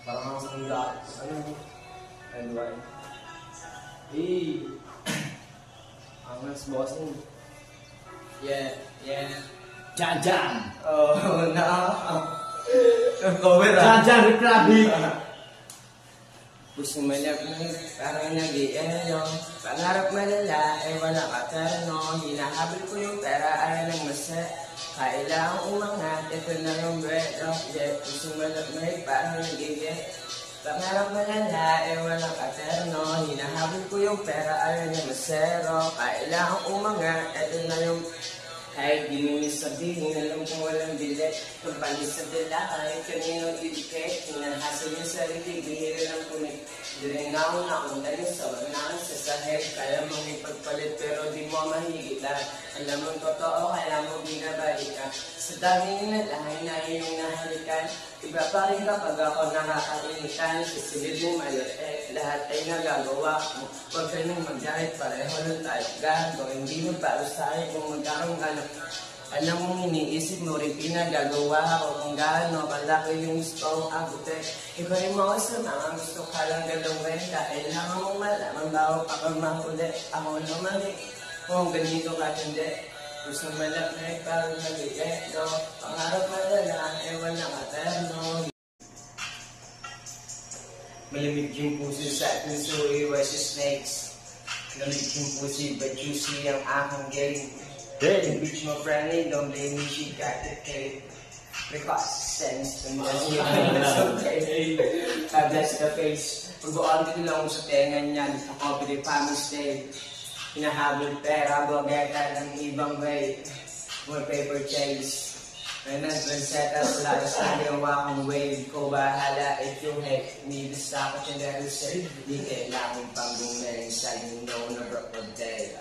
Parang ang lahat. Anyway. Hey! Ang next bossing. Yeah. Jan. Oh, na. Cover Jan Krabi. Gusto malap mo, parang nag-i-ano. Pangarap malala, wala ka terno. Hinahabol ko yung pera, ayaw ng masa. Kailangang umangat, ito na yung bredo. Yeah, gusto malap mo, parang nag-i-get. Pangarap malala, wala ka terno. Hinahabol ko yung pera, ayaw ng masero. Kailangang umangat, ito na yung... Kahit di mo sabihin, alam kong walang bilet. Kung palis sa dala, kahit kaninong idikit. Hinahasa yung sarili, bihira lang kumit. Di rin ako nakundalit sa wala sa sahig. Kaya mong ipagpalit pero di mo mahigitan. Alam mong totoo, kaya mo binabalikan. Sa dami na lahay na iyong nahalikan. Iba pa rin kapag ako nakakainitan. Sa silid mo malapit, lahat ay nagagawa mo. Huwag ka nang mag-galit, pareho lang tayo gago. Hindi mo para sa'yo kung magkaroon ka na. Alam mong iniisip mo rin pinagagawa ako kung gaano kalaki yung gusto kong abutin. Ibahin mo ako sa mga gusto ka lang galawin. Kailangan mong malaman bago pa ka mahuli. Ako naman kung ganito ka hindi. Gusto malapit parang nag-iekto. Pangarap malala, wala ka terno. Malamig yung puso sa ating so iwas sa snakes. Lamig yung puso but juicy ang aking game. The beach mo friendly, don't blame me, she got the cake. Precautions, and that's okay. That's the face. Pag-uwan ko lang sa tenga niyan, ako pinipamil stay. Hinahabol pera, gogeta ng ibang way. More paper chase. May nag-transeta, wala na sa ginawa kong wave. Ko bahala if you hate me, the stock at the other side. Di kailangan pang bumeng sa you know na broke of day.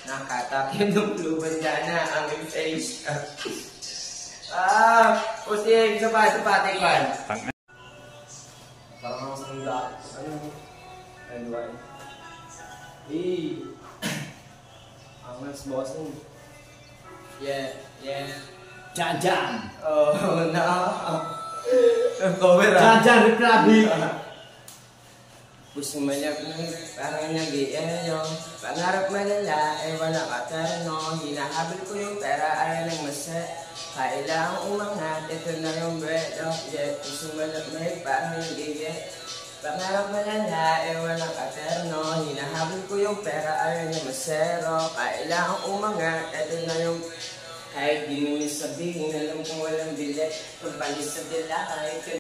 Nakatapin ng blue bandana ang face. Pusing, sapat-sapating man. Parang ang lahat. Anyway. Hey! Ang next bossing. Yeah. Jan. Oh, na. Cover Jan Krabi. Gusto malap mo, parang nag-i-ano. Pangarap malala, wala ka terno. Hinahabol ko yung pera, ayaw ng masa. Kailangang umangat, ito na yung bredo. Yeah, gusto malap mo, parang nag-i-get. Pangarap malala, wala ka terno. Hinahabol ko yung pera, ayaw ng masero. Kailangang umangat, ito na yung... Kahit di mo sabihin, alam kong walang bilet. Kung palis sa dala, kahit